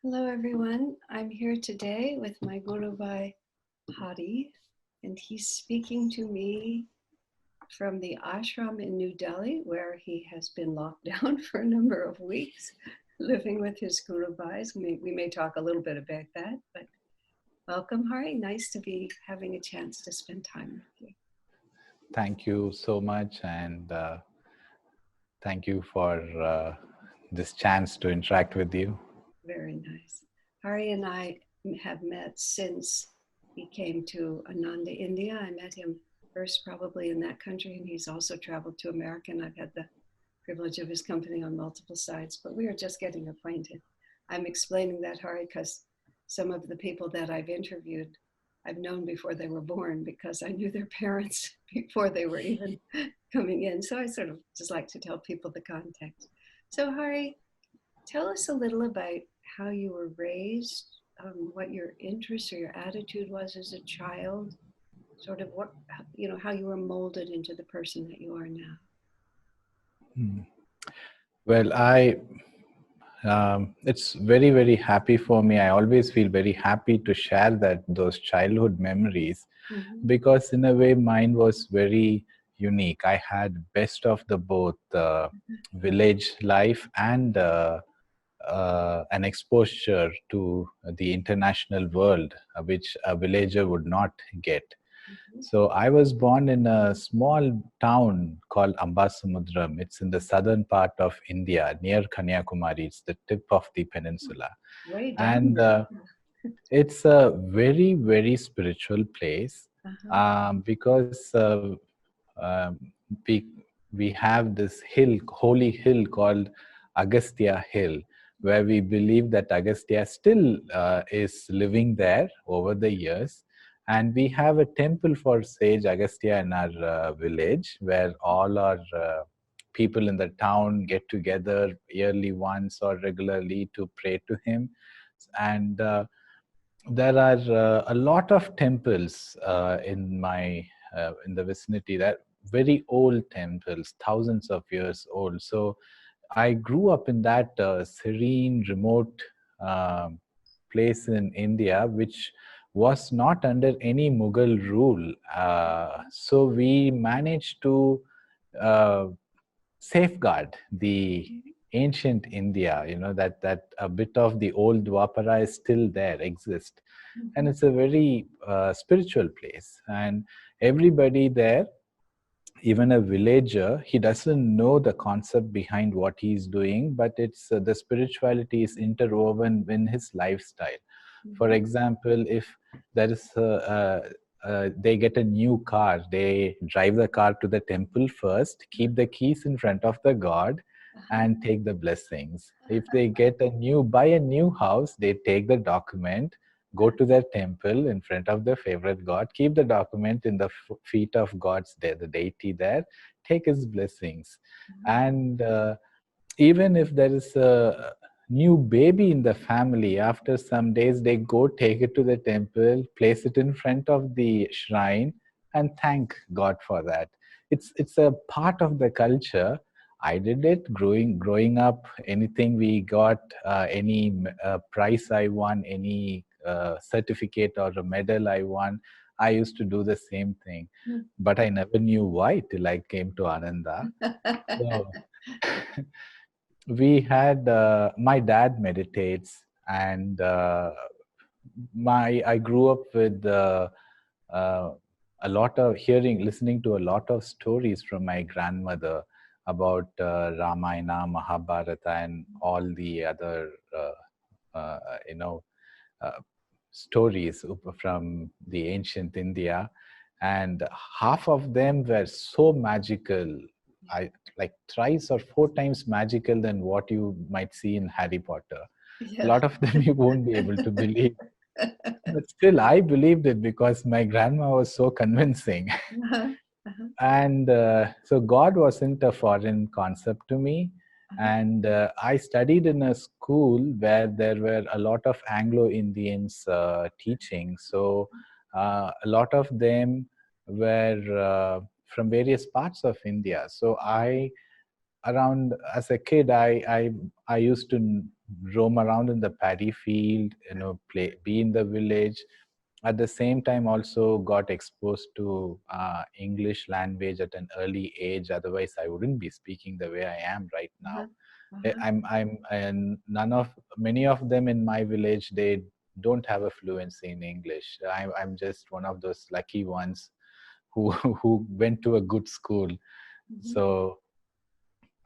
Hello, everyone. I'm here today with my Guru Bhai Hadi, and he's speaking to me from the ashram in New Delhi, where he has been locked down for a number of weeks, living with his Guru Bhais. We may talk a little bit about that, but welcome, Hari. Nice to be having a chance to spend time with you. Thank you so much, and thank you for this chance to interact with you. Very nice. Hari and I have met since he came to Ananda, India. I met him first probably in that country, and he's also traveled to America, and I've had the privilege of his company on multiple sides, but we are just getting acquainted. I'm explaining that, Hari, because some of the people that I've interviewed, I've known before they were born because I knew their parents before they were even coming in. So I sort of just like to tell people the context. So, Hari, tell us a little about how you were raised, what your interest or your attitude was as a child, sort of what, how you were molded into the person that you are now. Hmm. Well, it's very, very happy for me. I always feel very happy to share those childhood memories Mm-hmm. because, in a way, mine was very unique. I had best of the both village life and an exposure to the international world, which a villager would not get. Mm-hmm. So I was born in a small town called Ambasamudram. It's in the southern part of India, near Kanyakumari. It's the tip of the peninsula. Way down And there. it's a very, very spiritual place Uh-huh. because we, we have this hill, holy hill called Agastya Hill, where we believe that Agastya still is living there over the years. And we have a temple for sage Agastya in our village, where all our people in the town get together yearly once or regularly to pray to him. And there are a lot of temples in the vicinity, that very old temples, thousands of years old. So I grew up in that serene, remote uh, place in India, which was not under any Mughal rule. So we managed to uh, safeguard the ancient India. That a bit of the old Dwapara is still there, exists, and Mm-hmm. it's a very spiritual place. And everybody there, even a villager, he doesn't know the concept behind what he's doing, but it's the spirituality is interwoven in his lifestyle. For Mm-hmm. example, if there is they get a new car, they drive the car to the temple first, keep the keys in front of the god, Uh-huh. and take the blessings. If they buy a new house, they take the document, go to their temple in front of their favorite god, keep the document in the feet of gods there, the deity there, take his blessings. And even if there is a new baby in the family, after some days they go take it to the temple, place it in front of the shrine, and thank god for that. It's a part of the culture. I did it growing up. Anything we got, any prize I won, any certificate or a medal I won, I used to do the same thing. But I never knew why till I came to Ananda. So we had my dad meditates, and my I grew up with uh, a lot of listening to a lot of stories from my grandmother about Ramayana, Mahabharata, and all the other uh, you know uh, stories from the ancient India, and half of them were so magical. I like thrice or four times magical than what you might see in Harry Potter. A Yeah. lot of them you won't be able to believe, but still I believed it because my grandma was so convincing. Uh-huh. Uh-huh. And so God wasn't a foreign concept to me. Uh-huh. And I studied in a school where there were a lot of Anglo Indians teaching. So a lot of them were from various parts of India. So I around as a kid, I used to roam around in the paddy field, play, be in the village. At the same time, also got exposed to English language at an early age. Otherwise, I wouldn't be speaking the way I am right now. Uh-huh. Uh-huh. And many of them in my village, they don't have a fluency in English. I'm just one of those lucky ones who who went to a good school. Mhm. So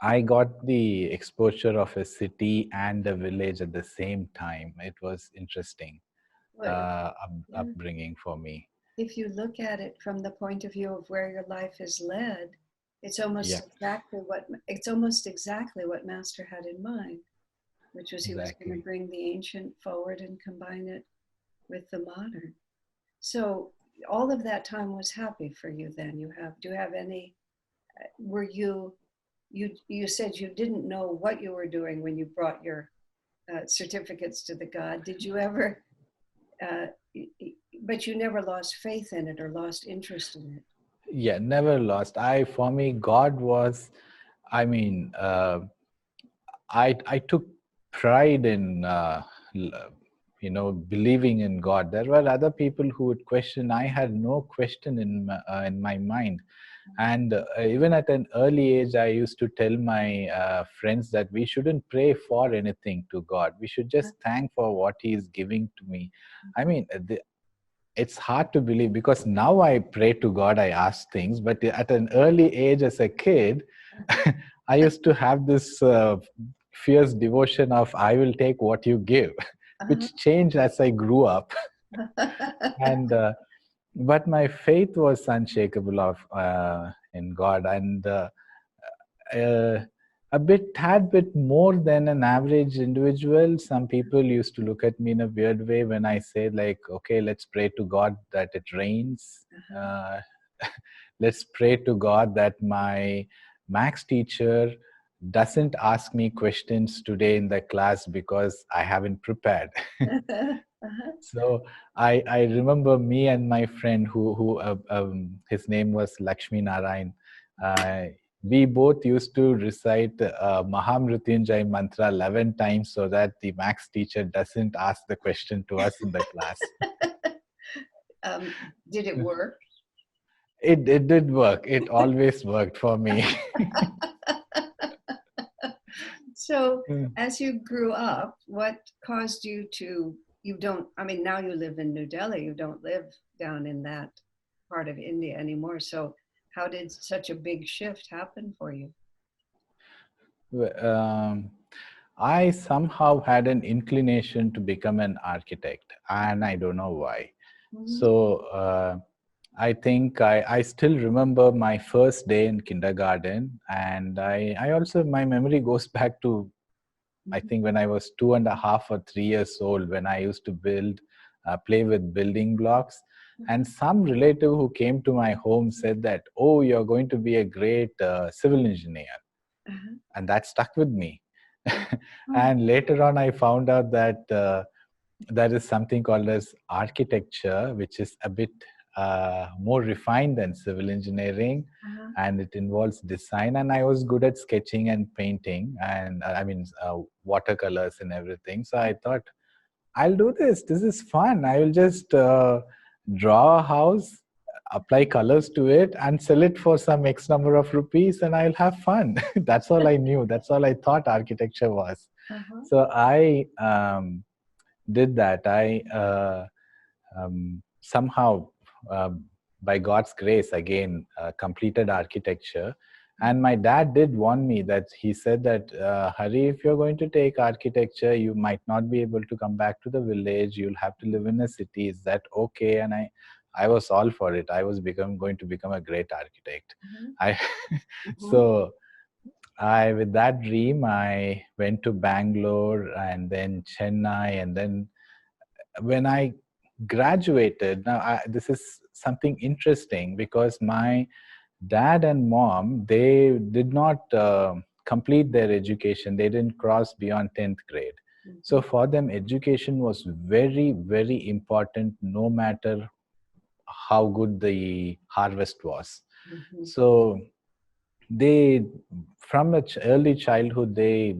I got the exposure of a city and a village at the same time. It was interesting Well, yeah. upbringing for me. If you look at it from the point of view of where your life is led, Yeah, it's almost exactly what Master had in mind, which was he was going to exactly. bring the ancient forward and combine it with the modern. So all of that time was happy for you then. Do you have any, were you said you didn't know what you were doing when you brought your certificates to the God. Did you ever, uh, but you never lost faith in it or lost interest in it? Yeah, never lost. For me, God was, I mean, I took pride in believing in God. There were other people who would question. I had no question in my mind, and even at an early age, I used to tell my friends that we shouldn't pray for anything to God. We should just thank for what He is giving to me. I mean, it's hard to believe because now I pray to God, I ask things, but at an early age as a kid, I used to have this fierce devotion of I will take what you give, Uh-huh. which changed as I grew up. And but my faith was unshakable of in God, and uh, a tad bit more than an average individual. Some people used to look at me in a weird way when I say, like, okay, let's pray to God that it rains. Uh-huh. Uh, let's pray to God that my max teacher doesn't ask me questions today in the class because I haven't prepared. Uh-huh. So I remember me and my friend who his name was Lakshmi Narayan. Uh, we both used to recite Mahamrutyunjay mantra 11 times so that the max teacher doesn't ask the question to us in the class. um, did it work? It did work. It always worked for me. So as you grew up, what caused you to, you don't, I mean, now you live in New Delhi, you don't live down in that part of India anymore. So how did such a big shift happen for you? um, I somehow had an inclination to become an architect, and I don't know why. Mhm. So I think I still remember my first day in kindergarten, and I also, my memory goes back to, I Mhm. think, when I was 2.5 or 3 years old, when I used to play with building blocks. And some relative who came to my home said that, oh, you're going to be a great civil engineer. Uh-huh. And that stuck with me. Oh. And later on, I found out that there is something called as architecture, which is a bit more refined than civil engineering, Uh-huh. and it involves design. And I was good at sketching and painting, and watercolors and everything. So I thought, I'll do this. This is fun. I will just draw a house, apply colors to it, and sell it for some X number of rupees, and I'll have fun. That's all I knew. That's all I thought architecture was. Uh-huh. So I did that. I somehow, uh, by God's grace, again completed architecture. And my dad did warn me that he said that, Hari, if you're going to take architecture, you might not be able to come back to the village. You'll have to live in a city. Is that okay? And I was all for it. I was going to become a great architect. Uh-huh. I Uh-huh. so I, with that dream, I went to Bangalore and then Chennai, and then when I graduated, now this is something interesting because my dad and mom, they did not complete their education. They didn't cross beyond 10th grade. So Mhm. for them, education was very, very important, no matter how good the harvest was. Mhm. So they, from early childhood, they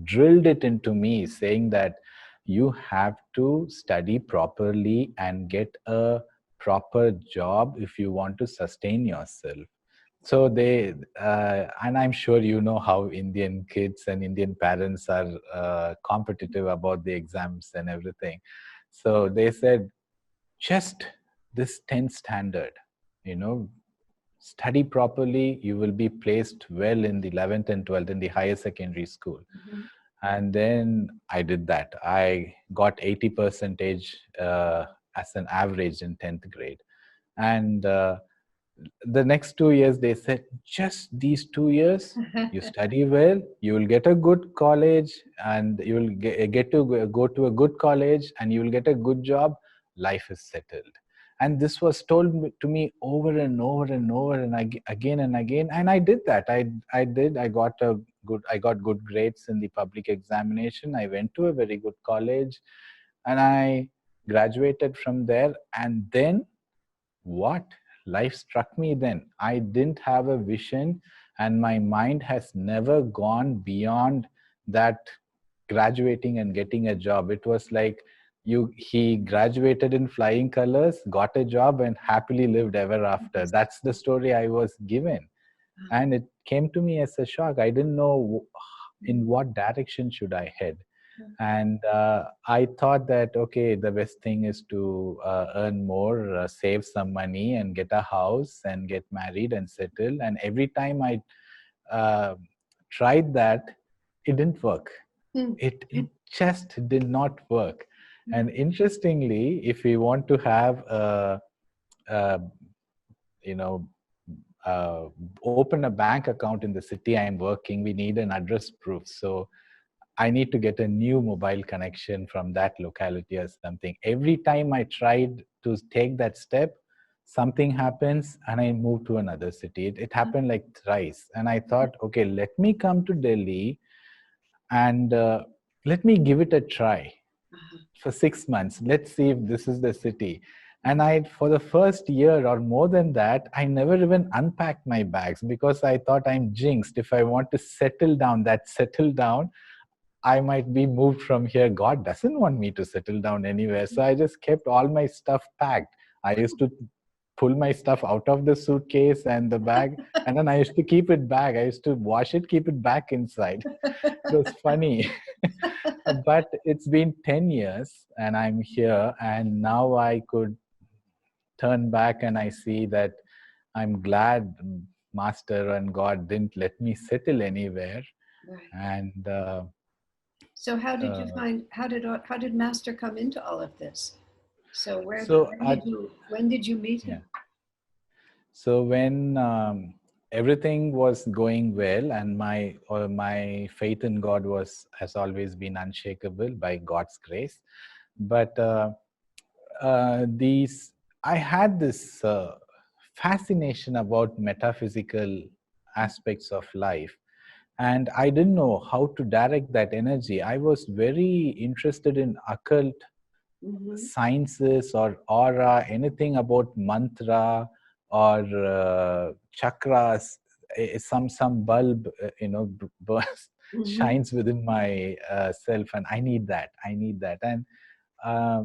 drilled it into me, saying that you have to study properly and get a proper job if you want to sustain yourself. So they, and I'm sure you know how Indian kids and Indian parents are competitive about the exams and everything. So they said, just this 10th standard, you know, study properly, you will be placed well in the 11th and 12th in the higher secondary school. Mm-hmm. And then I did that. I got 80 percentage as an average in 10th grade. And the next 2 years they said, just these 2 years you study well, you will get a good college, and you will get to go to a good college, and you will get a good job, life is settled. And this was told to me over and over and over and again and again, and I did that. I got good grades in the public examination. I went to a very good college, and I graduated from there. And then what? Life struck me then. I didn't have a vision, and my mind has never gone beyond that graduating and getting a job. It was like he graduated in flying colors, got a job, and happily lived ever after. That's the story I was given. And it came to me as a shock. I didn't know in what direction should I head. And I thought that, okay, the best thing is to earn more, save some money, and get a house and get married and settle. And every time I uh, tried that, it didn't work. It just did not work. And interestingly, if we want to have a you know uh, open a bank account in the city I'm working, we need an address proof. So I need to get a new mobile connection from that locality or something. Every time I tried to take that step, something happens and I move to another city. It happened like thrice. And I thought, okay, let me come to Delhi and let me give it a try for 6 months. Let's see if this is the city. And for the first year or more than that, I never even unpacked my bags because I thought I'm jinxed. If I want to settle down, I might be moved from here. God doesn't want me to settle down anywhere. So I just kept all my stuff packed. I used to pull my stuff out of the suitcase and the bag, and then I used to keep it back. I used to wash it, keep it back inside. It was funny. But it's been 10 years and I'm here, and now I could turn back and I see that I'm glad Master and God didn't let me settle anywhere. Right. And so how did you find, how did Master come into all of this? So when did you meet him? yeah. So when everything was going well, and my faith in God has always been unshakable by God's grace, but these I had this fascination about metaphysical aspects of life, and I didn't know how to direct that energy. I was very interested in occult sciences or aura, anything about mantra or chakras. Some bulb, burst, shines within my self, and I need that. And uh,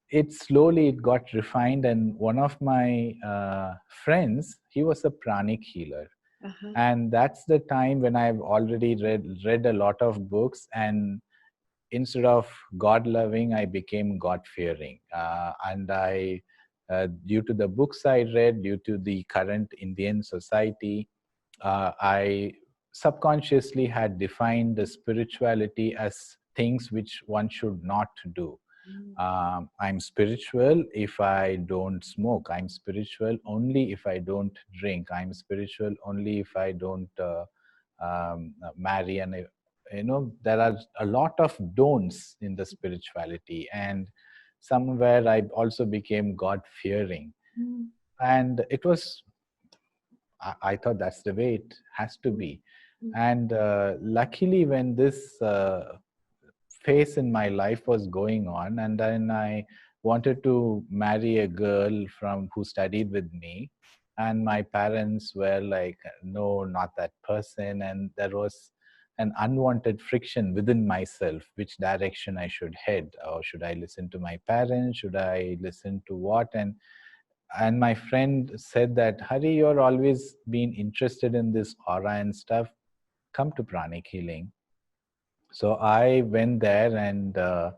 it got refined. And one of my friends, he was a pranic healer. And that's the time when I've already read a lot of books, and instead of God loving, I became God fearing. And due to the books I read, due to the current Indian society, I subconsciously had defined the spirituality as things which one should not do. I'm spiritual if I don't smoke. I'm spiritual only if I don't drink. I'm spiritual only if I don't marry. And there are a lot of don'ts in the spirituality, and somewhere I also became God fearing. And it was, I thought that's the way it has to be. And luckily, when this phase in my life was going on, and then I wanted to marry a girl from who studied with me, and my parents were like, no, not that person. And there was an unwanted friction within myself, which direction I should head, or should I listen to my parents, should I listen to what. And my friend said that, Hari, you're always been interested in this aura and stuff, come to pranic healing. So I went there, and uh,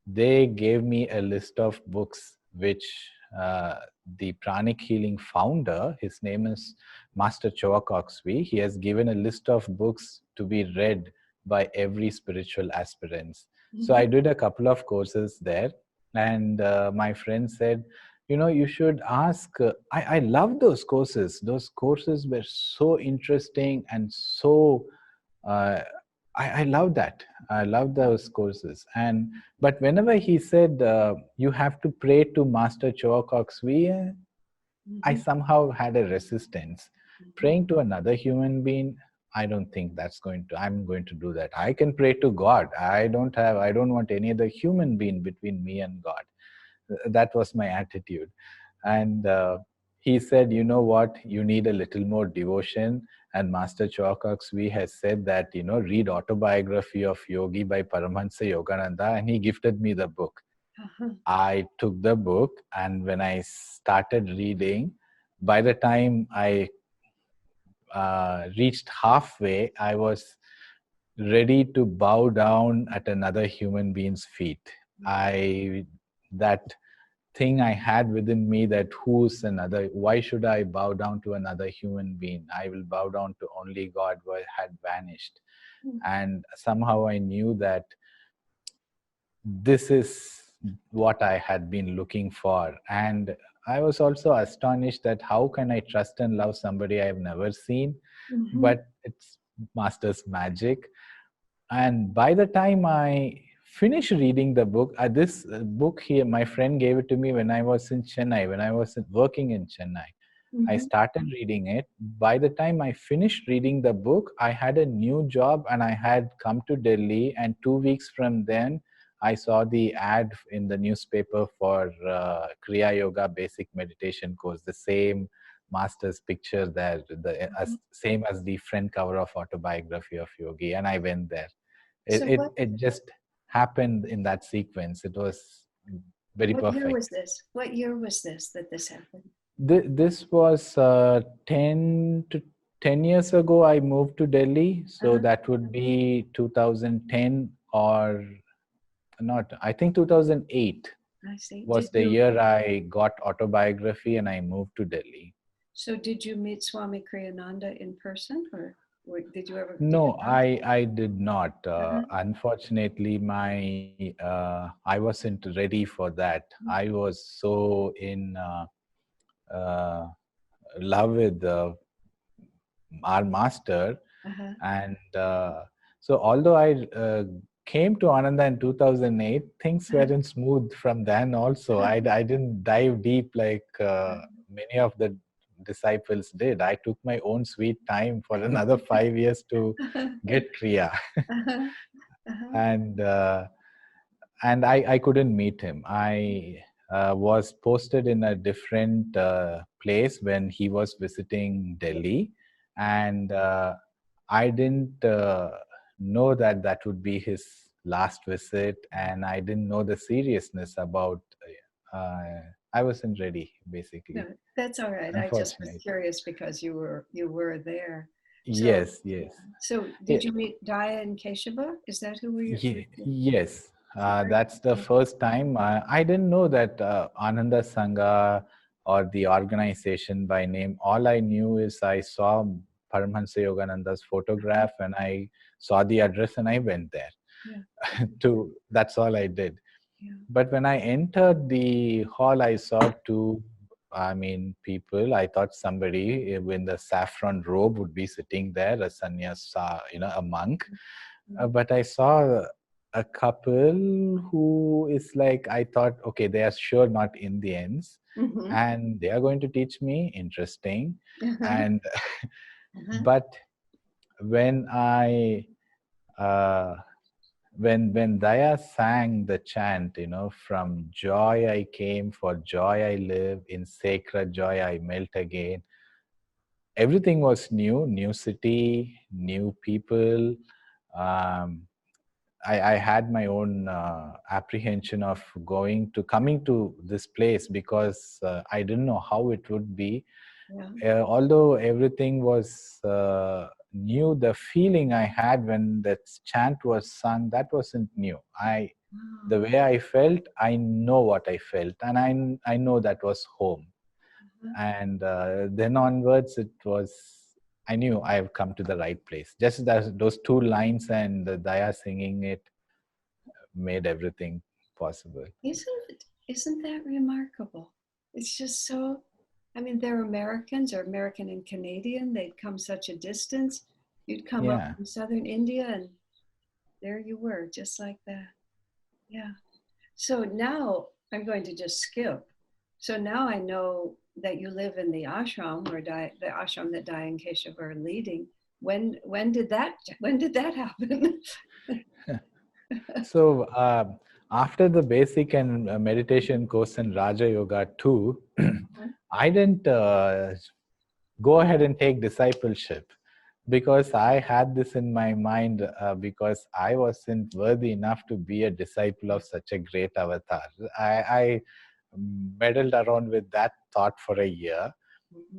they gave me a list of books which uh, the pranic healing founder, his name is Master Choa Coxswain, he has given a list of books to be read by every spiritual aspirants. So I did a couple of courses there, and my friend said, you should ask. I love those courses. Those courses were so interesting and so uh, I love that. I love those courses. And but whenever he said you have to pray to Master Choa Coxswain, I somehow had a resistance. Praying to another human being, I don't think I'm going to do that. I can pray to God. I don't want any other human being between me and God. That was my attitude. And he said, you know what, you need a little more devotion. And Master Choa has said that, read Autobiography of Yogi by Paramahansa Yogananda, and he gifted me the book. I took the book, and when I started reading, by the time I reached halfway, I was ready to bow down at another human being's feet. That thing I had within me, that why should I bow down to another human being? I will bow down to only God, had vanished. And somehow I knew that this is what I had been looking for. And I was also astonished that how can I trust and love somebody I have never seen? But it's Master's magic. And by the time I finished reading the book, this book here, my friend gave it to me when I was in Chennai, when I was working in Chennai. I started reading it. By the time I finished reading the book, I had a new job and I had come to Delhi. And 2 weeks from then, I saw the ad in the newspaper for Kriya Yoga Basic Meditation course, the same master's picture there, same as the front cover of Autobiography of Yogi. And I went there. It just happened in that sequence. It was very perfect. What year was this that this happened? This was 10 years ago. I moved to Delhi, so that would be 2010 or not. I think 2008 was the year I got Autobiography and I moved to Delhi. So did you meet Swami Kriyananda in person, or did you ever? No, I did not. Unfortunately, I wasn't ready for that. I was so in love with our master, and so although I came to Ananda in 2008, things weren't smooth from then. Also, I didn't dive deep like many of the disciples did. I took my own sweet time for another 5 years to get Kriya. And I couldn't meet him. I was posted in a different place when he was visiting Delhi, and I didn't know that would be his last visit, and I didn't know the seriousness about. I wasn't ready, basically. No, that's all right. I just was curious because you were there. Yes. So did you meet Daya and Keshava? Is that who we? Yes. That's the first time. I didn't know that Ananda Sangha or the organization by name. All I knew is I saw Paramahansa Yogananda's photograph and I saw the address and I went there. That's all I did. But when I entered the hall, I saw people. I thought somebody in the saffron robe would be sitting there, a sannyasa, a monk. But I saw a couple who is like, I thought, okay, they are sure not Indians, and they are going to teach me. Interesting. And but when when Daya sang the chant, from joy I came, for joy I live, in sacred joy I melt again, everything was new city, new people. Um, I had my own apprehension of coming to this place because I didn't know how it would be. Yeah. Although everything was new, the feeling I had when that chant was sung, that wasn't new. Wow. The way I felt, I know what I felt, and I know that was home. Uh-huh. And then onwards, I knew I've come to the right place. Just those two lines and the Daya singing it made everything possible. Isn't that remarkable? It's just so, I mean, they're Americans or American and Canadian. They'd come such a distance. You'd come up Yeah. from southern India and there you were, just like that. Yeah. So now I'm going to just skip. So now I know that you live in the ashram where the ashram that Daya and Keshav are leading. When did that happen? So after the basic and meditation course in Raja Yoga too, I didn't go ahead and take discipleship because I had this in my mind because I wasn't worthy enough to be a disciple of such a great avatar. I meddled around with that thought for a year.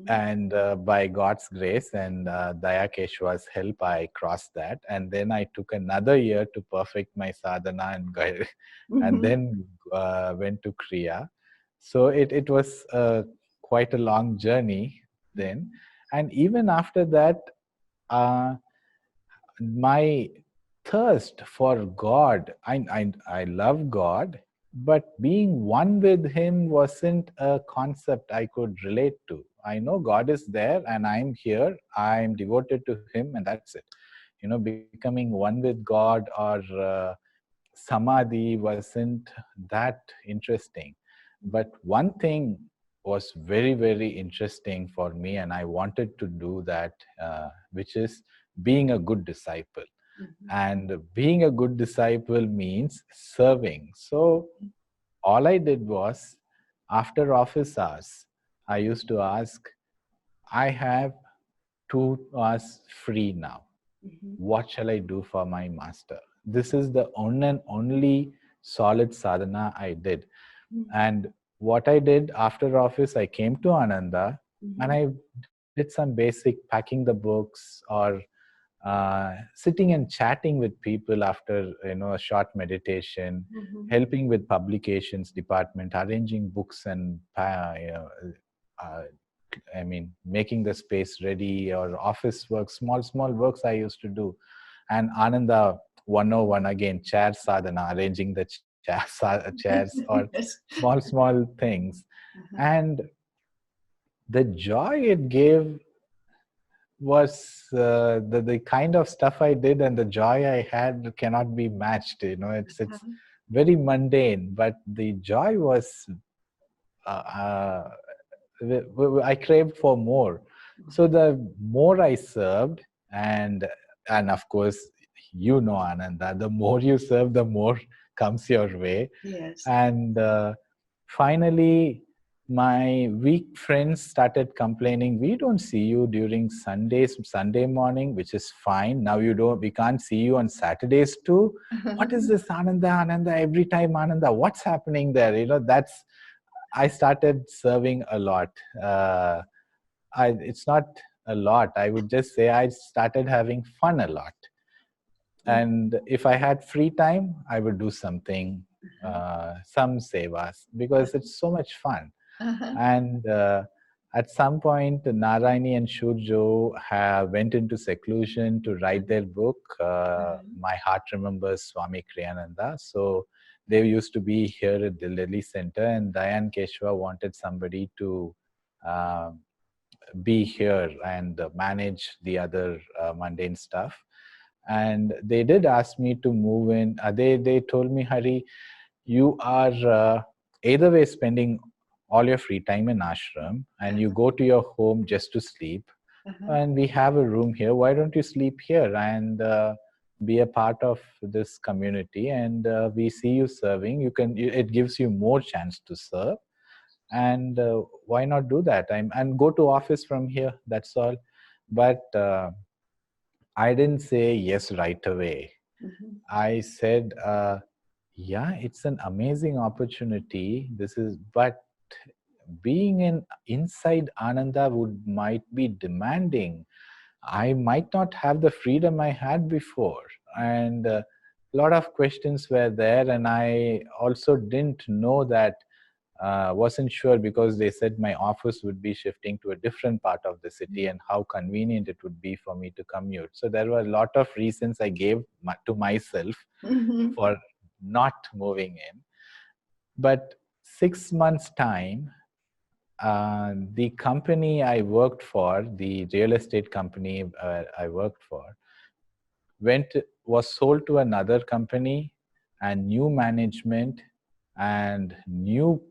And by God's grace and Daya Keshwa's help, I crossed that. And then I took another year to perfect my sadhana and then went to Kriya. So it was quite a long journey then. And even after that, uh, my thirst for God, I love God, but being one with Him wasn't a concept I could relate to. I know God is there and I'm here, I'm devoted to Him, and that's it. Becoming one with God or samadhi wasn't that interesting. But one thing was very, very interesting for me, and I wanted to do that, which is being a good disciple. And being a good disciple means serving. So all I did was, after office hours, I used to ask, I have 2 hours free now. What shall I do for my master? This is the only solid sadhana I did. And what I did after office, I came to Ananda and I did some basic packing the books or sitting and chatting with people after a short meditation, helping with publications department, arranging books and uh, making the space ready, or office work, small works I used to do. And Ananda 101 again, chair sadhana, arranging the chairs or Yes. small things. And the joy it gave was the kind of stuff I did, and the joy I had cannot be matched. It's very mundane, but the joy was I craved for more. So the more I served, and of course, Ananda, the more you serve, the more comes your way. Yes. And finally, my weak friends started complaining, we don't see you during Sunday morning, which is fine. Now we can't see you on Saturdays too. What is this Ananda, every time Ananda, what's happening there? I started serving a lot. It's not a lot. I would just say I started having fun a lot. And if I had free time, I would do something, some sevas, because it's so much fun. And at some point, Narayani and Shurjo went into seclusion to write their book, My Heart Remembers Swami Kriyananda. So they used to be here at the Delhi Center, and Dayan Keshwa wanted somebody to be here and manage the other mundane stuff. And they did ask me to move in. They told me, Hari, you are either way spending all your free time in ashram, and you go to your home just to sleep, and we have a room here. Why don't you sleep here and be a part of this community? And we see you serving. It gives you more chance to serve, and why not do that? And go to office from here. That's all. But I didn't say yes right away. Mm-hmm. I said, yeah, it's an amazing opportunity. But being inside Ananda might be demanding. I might not have the freedom I had before. And a lot of questions were there. And I also didn't know that, wasn't sure, because they said my office would be shifting to a different part of the city and how convenient it would be for me to commute. So there were a lot of reasons I gave to myself Mm-hmm. for not moving in. But 6 months' time, the company I worked for, the real estate company I worked for, was sold to another company, and new management and new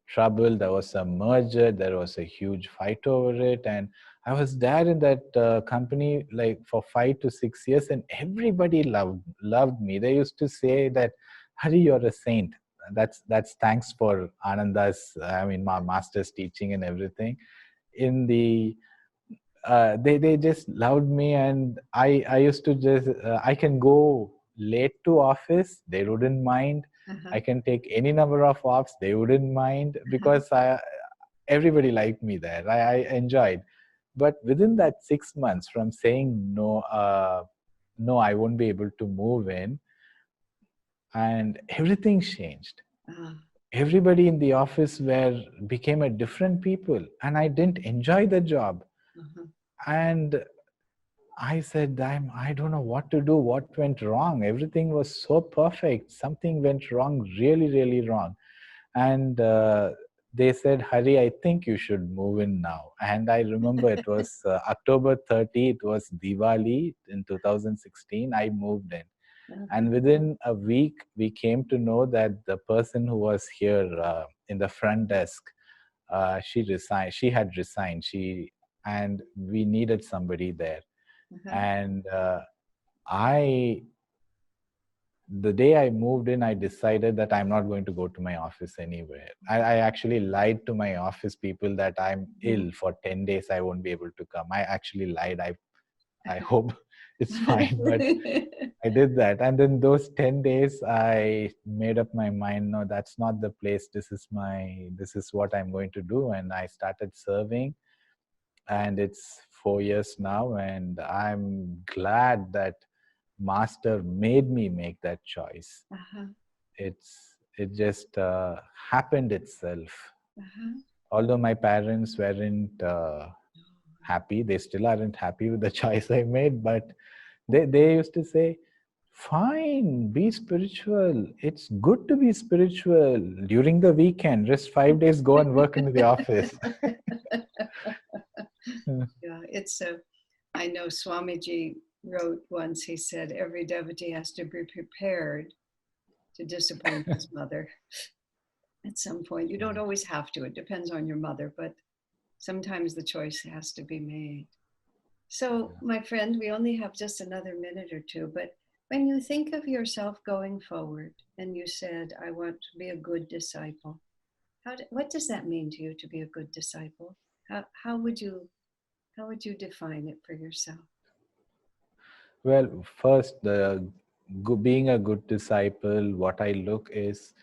trouble. There was a merger, there was a huge fight over it, and I was there in that company like for 5 to 6 years, and everybody loved me. They used to say that, Hari, you're a saint. That's thanks for Ananda's, I mean, my master's teaching and everything. In the they just loved me, and I used to just I can go late to office, they wouldn't mind. Uh-huh. I can take any number of offs, they wouldn't mind, Uh-huh. because everybody liked me there. I enjoyed. But within that 6 months, from saying no, no, I won't be able to move in, and everything changed. Uh-huh. Everybody in the office became a different people, and I didn't enjoy the job. Uh-huh. And I said, I don't know what to do. What went wrong? Everything was so perfect. Something went wrong, really, really wrong. And they said, Hari, I think you should move in now. And I remember it was October 30, it was Diwali in 2016. I moved in. Uh-huh. And within a week, we came to know that the person who was here in the front desk, she resigned. She had resigned. And we needed somebody there. Uh-huh. And I the day I moved in, I decided that I'm not going to go to my office anywhere. I actually lied to my office people that I'm ill for 10 days, I won't be able to come. I actually lied. I hope it's fine, but I did that. And then those 10 days, I made up my mind, no, that's not the place. This is what I'm going to do. And I started serving, and it's 4 years now. And I'm glad that Master made me make that choice. Uh-huh. It just happened itself. Uh-huh. Although my parents weren't happy, they still aren't happy with the choice I made, but they used to say, fine, be spiritual. It's good to be spiritual during the weekend. Just 5 days, go and work in the office. Yeah, I know Swamiji wrote once, he said, every devotee has to be prepared to disappoint his mother at some point. You don't always have to, it depends on your mother, but sometimes the choice has to be made. So, my friend, we only have just another minute or two, but when you think of yourself going forward and you said, I want to be a good disciple, what does that mean to you to be a good disciple? How would you define it for yourself? Well, first, being a good disciple, what I look is,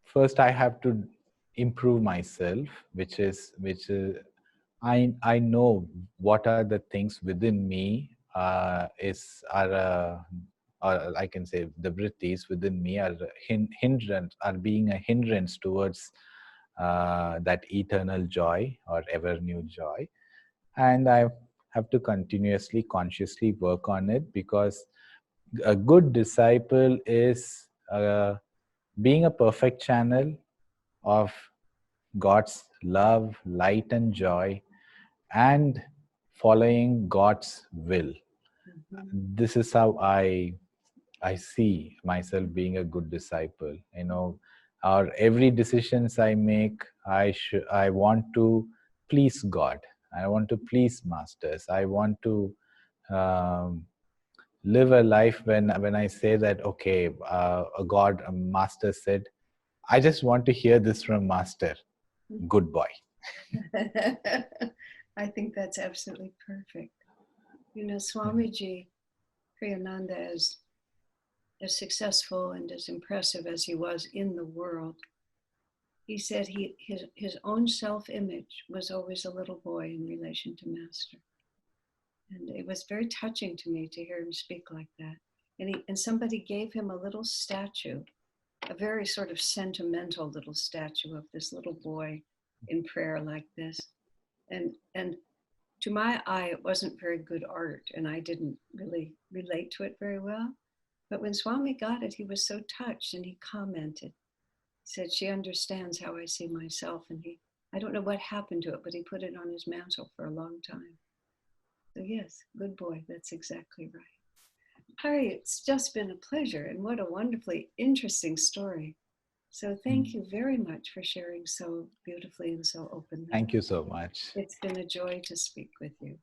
first I have to improve myself, I know what are the things within me, or I can say the vrittis within me are being a hindrance towards that eternal joy or ever new joy. And I have to continuously, consciously work on it, because a good disciple is being a perfect channel of God's love, light, and joy, and following God's will. Mhm. This is how I see myself being a good disciple. Or every decisions I make, I want to please God. I want to please masters. I want to um, live a life when I say that, okay, a master said, I just want to hear this from master. Good boy. I think that's absolutely perfect. You know, Swamiji Kriyananda, as successful and as impressive as he was in the world, he said his own self-image was always a little boy in relation to Master. And it was very touching to me to hear him speak like that. And somebody gave him a little statue, a very sort of sentimental little statue of this little boy in prayer like this. And to my eye, it wasn't very good art, and I didn't really relate to it very well. But when Swami got it, he was so touched, and he commented. He said, she understands how I see myself. And I don't know what happened to it, but he put it on his mantle for a long time. So yes, good boy, that's exactly right. Hari, it's just been a pleasure, and what a wonderfully interesting story. So thank you very much for sharing so beautifully and so openly. Thank you so much. It's been a joy to speak with you.